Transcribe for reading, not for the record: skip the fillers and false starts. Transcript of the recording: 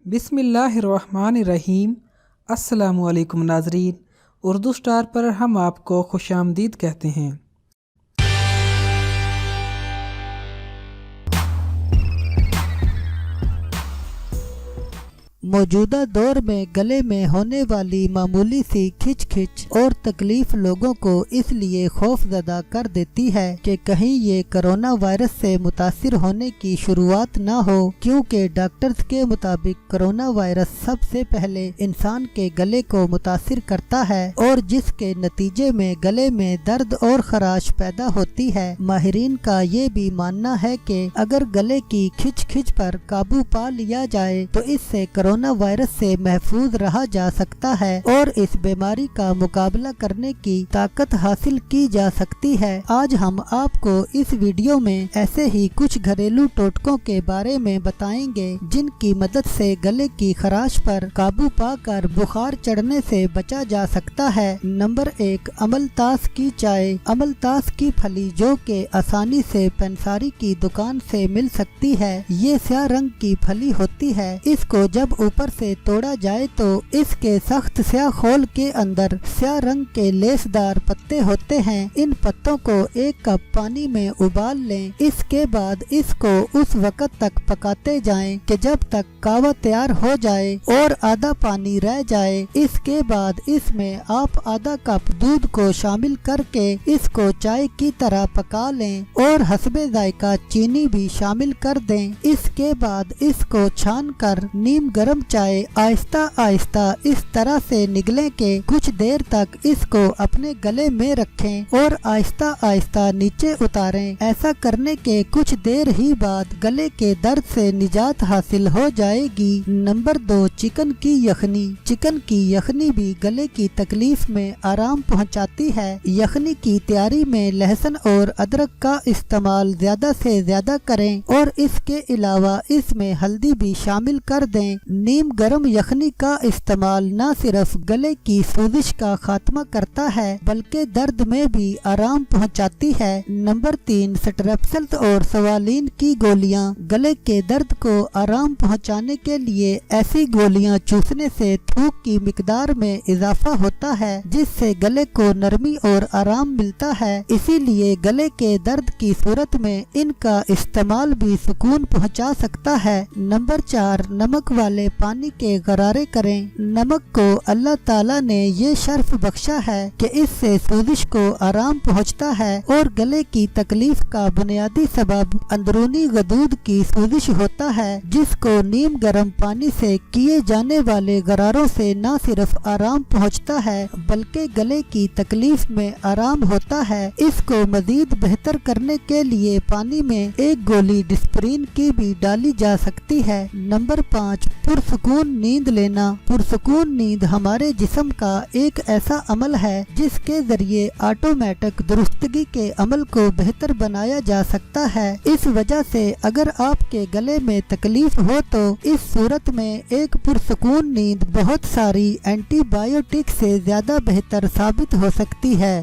बिस्मिल्लाहिर्रहमानिर्रहीम। अस्सलामु अलैकुम नाज़रीन, उर्दू स्टार पर हम आपको खुशामदीद कहते हैं। मौजूदा दौर में गले में होने वाली मामूली सी खिच खिच और तकलीफ लोगों को इसलिए खौफजदा कर देती है कि कहीं ये कोरोना वायरस से मुतासिर होने की शुरुआत ना हो, क्योंकि डॉक्टर्स के मुताबिक कोरोना वायरस सबसे पहले इंसान के गले को मुतासिर करता है और जिसके नतीजे में गले में दर्द और खराश पैदा होती है। माहिरीन का ये भी मानना है कि अगर गले की खिच खिच पर काबू पा लिया जाए तो इससे कोरोना वायरस से महफूज रहा जा सकता है और इस बीमारी का मुकाबला करने की ताकत हासिल की जा सकती है। आज हम आपको इस वीडियो में ऐसे ही कुछ घरेलू टोटकों के बारे में बताएंगे जिनकी मदद से गले की खराश पर काबू पाकर बुखार चढ़ने से बचा जा सकता है। नंबर 1, अमलतास की चाय। अमलतास की फली जो कि आसानी से पंसारी की दुकान से मिल सकती है, ये स्याह रंग की फली होती है। इसको जब ऊपर से तोड़ा जाए तो इसके सख्त स्याह खोल के अंदर स्याह रंग के लेसदार पत्ते होते हैं। इन पत्तों को 1 कप पानी में उबाल लें। इसके बाद इसको उस वक्त तक पकाते जाएं कि जब तक कावा तैयार हो जाए और आधा पानी रह जाए। इसके बाद इसमें आप आधा कप दूध को शामिल करके इसको चाय की तरह पका लें और हस्बे जायका चीनी भी शामिल कर दें। इसके बाद इसको छान कर नीम गरम चाय आहिस्ता आहिस्ता इस तरह से निगले के कुछ देर तक इसको अपने गले में रखें और आहिस्ता आहिस्ता नीचे उतारें। ऐसा करने के कुछ देर ही बाद गले के दर्द से निजात हासिल हो जाएगी। नंबर 2, चिकन की यखनी। चिकन की यखनी भी गले की तकलीफ में आराम पहुंचाती है। यखनी की तैयारी में लहसुन और अदरक का इस्तेमाल ज्यादा से ज्यादा करें और इसके अलावा इसमें हल्दी भी शामिल कर दें। नीम गरम यखनी का इस्तेमाल न सिर्फ गले की सोजिश का खात्मा करता है बल्कि दर्द में भी आराम पहुंचाती है। नंबर 3, स्ट्रेप्सिल्स और सवालीन की गोलियां। गले के दर्द को आराम पहुंचाने के लिए ऐसी गोलियां चूसने से थूक की मिकदार में इजाफा होता है जिससे गले को नरमी और आराम मिलता है। इसीलिए गले के दर्द की सूरत में इनका इस्तेमाल भी सुकून पहुंचा सकता है। नंबर 4, नमक वाले पानी के गरारे करें। नमक को अल्लाह ताला ने ये शर्फ बख्शा है कि इससे सोजिश को आराम पहुंचता है और गले की तकलीफ का बुनियादी सबब अंदरूनी गदूद की सोजिश होता है, जिसको नीम गर्म पानी से किए जाने वाले गरारों से न सिर्फ आराम पहुंचता है बल्कि गले की तकलीफ में आराम होता है। इसको मजीद बेहतर करने के लिए पानी में 1 गोली डिस्प्रिन की भी डाली जा सकती है। नंबर 5, पुरसुकून नींद लेना। पुरसुकून नींद हमारे जिस्म का एक ऐसा अमल है जिसके जरिए ऑटोमेटिक दुरुस्तगी के अमल को बेहतर बनाया जा सकता है। इस वजह से अगर आपके गले में तकलीफ हो तो इस सूरत में एक पुरसुकून नींद बहुत सारी एंटीबायोटिक से ज्यादा बेहतर साबित हो सकती है।